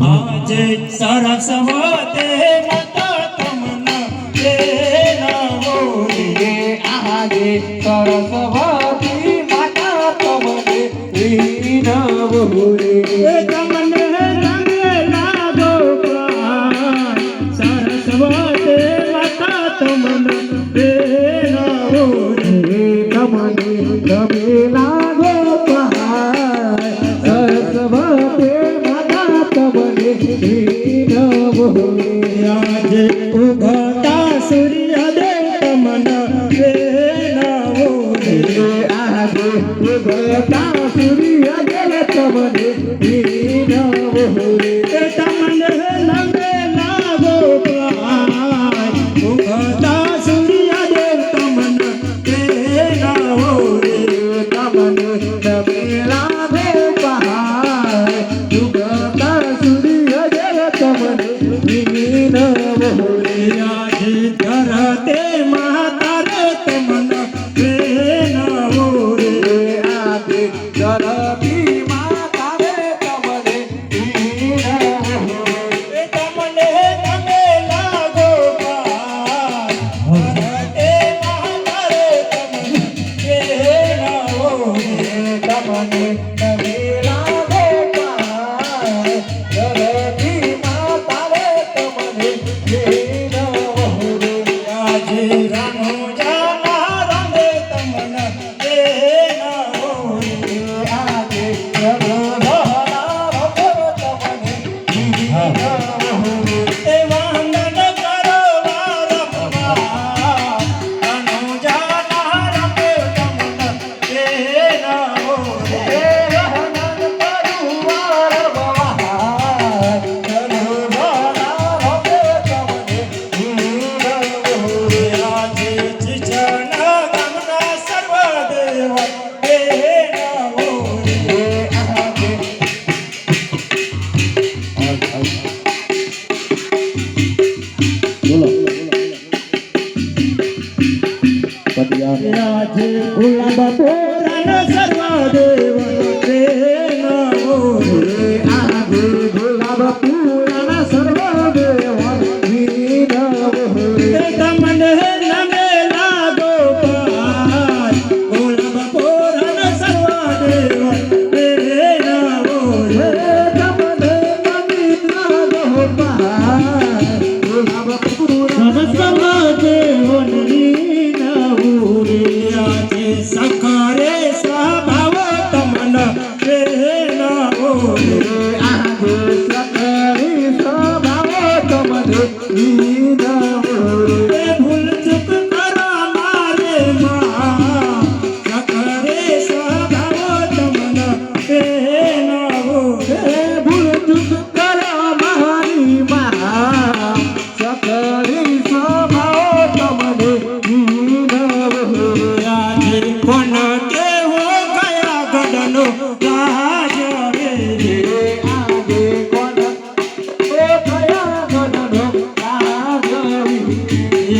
આજે સરસ્વતે માતા તમને લેનાવો રે આજે સરસ્વતી માતા તમને લેનાવો રે તમને રંગેલા ગોપાલ સરસ્વતે માતા તમને લેનાવો રે તમને રમેલા ગોપાલ સરસ્વતી માતા તમને લેનાવો રે આજે ઉગતા સૂર્યદેવ તમને લેનાવો રે આજે ઉગતા સૂર્ય દેવ તમને લેનાવો રે તમને રંગેલા ગોપાલ ઉગતા સૂર્યદેવ તમને લેનાવો રે તમને રમેલા ગોપાલ ઉગતા સૂર્ય દેવ તમને લેનાવો રે આજે ધરતે માતા રે તમને લેનાવો રે આજે ધરતી માતા રે તમને લેનાવો રે તમને રંગેલા ગોપાલ ધરતે માતા રે તમને લેનાવો રે તમને રમેલા ગોપાલ ધરતી માતા રે તમને લેનાવો રે આજે રણુજાના રંગે તમને લેનાવો રે આજે રઘુરાના તમને લેનાવો રે એ વંદન કરો વારંવાર રણુજાના રંગે તમને લેનાવો રે આજે જીજના ગામના સર્વદેવ લેનાવો રે આજે ગુલાબ પોરાનો સર્વદેવ લેનાવો રે આજે ગુલાબ પૂરાના સર્વદેવ લેનાવો રે તમને રંગેલા ગોપાલ ગુલાબ પોરાનો સર્વદેવ લેનાવો રે તમને રમેલા ગોપાલ ગુલાબ પૂરાના આજે સખરે સ્વભાવ તમને લેનાવો રે આજે સકરી સ્વભાવ તમને લેનાવો રે એ ભૂલ ચૂક કરો મારે માં સખરે સ્વભાવ તમને લેનાવો રે ભૂલ ચૂક કરો મારી માં સકરી સ્વભાવ તમને લેનાવો રે આજે કોણ કેવો કયા ગઢનો રાજ રે આજે કોણ એ કયા ગણનો રાજવી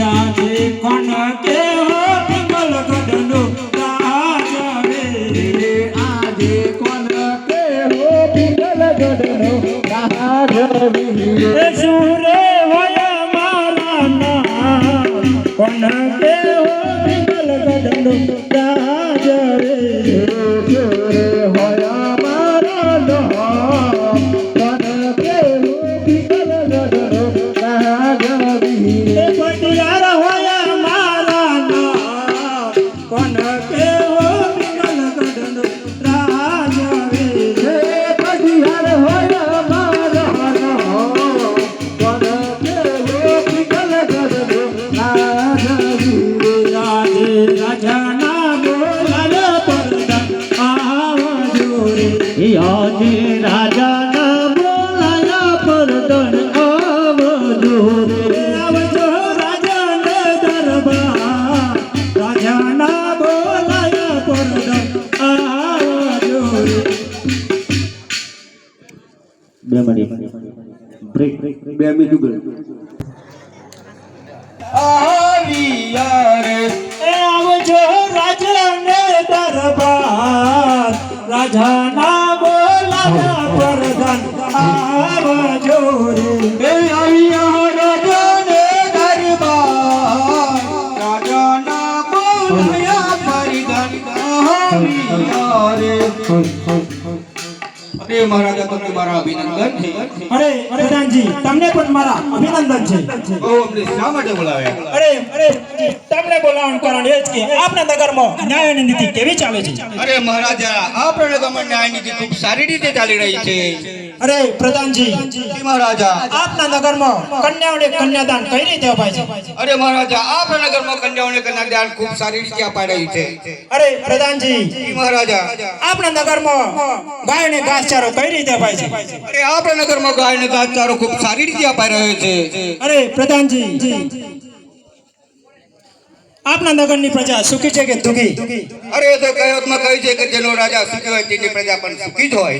આજે કોણ કેવો પિંગલ ગઢનો રાજ રે આજે કોણ કેવો પિંગલ ગઢનો રાજવી એ સુરે હોય મારા નામ કોણ કેવો પિંગલ ગઢનો રાજ રે રે હોય મારો નામ કોણ કેવો પિંગલ ગઢનો રાજવી એ પટિયાર હોય મારા નામ કોણ કેવો પિંગલ ગઢનો રાજ રે હે પઢિયાર હોય મારો નામ કોણ કેવો પિંગલ ગઢનો રાજવી આજે રાજાના બોલાય પરદા આવજો રે આજે રાજાના બોલાયા પરદન આવજો રે આવજો રાજાને દરબાર રાજાના બોલાય પરદા આવજો રે બે મિનિટ બ્રેક 2 મિનિટ આવ્યા રે એ આવજો રાજાને દરબાર રાજાના બોલાય રાજા પરધન આવજો રે એ અહીંયા રાજાને દરબાર રાજાના બોલાયા પરિધાન આવ્યા રે અરે મહારાજા તમને મારા અભિનંદન છે અરે પ્રધાનજી તમને પણ મારા અભિનંદન છે બહુ અમને શા માટે બોલાવ્યા અરે તમને બોલાવવાનું કારણ એ જ કે આપણા નગરમાં ન્યાયની નીતિ કેવી ચાલે છે અરે મહારાજા આપણા નગરમાં ન્યાય નીતિ ખૂબ સારી રીતે ચાલી રહી છે અરે પ્રધાનજી મહારાજા આપના નગરમાં કન્યાઓને કન્યાદાન કઈ રીતે અપાય છે અરે મહારાજા આપણા નગરમાં કન્યાઓને કન્યાદાન ખૂબ સારી રીતે અપાઈ રહ્યું છે અરે પ્રધાનજી મહારાજા આપના નગરમાં ગાયોને ઘાસચારો કઈ રીતે અપાય છે અરે આપણા નગરમાં ગાયને ઘાસચારો ખૂબ સારી રીતે અપાઈ રહ્યો છે અરે પ્રધાનજી આપના નગરની પ્રજા સુખી છે કે દુઃખી અરે એ તો કહેવતમાં કહ્યું છે કે જેનો રાજા સુખી હોય તેની પ્રજા પણ સુખી જ હોય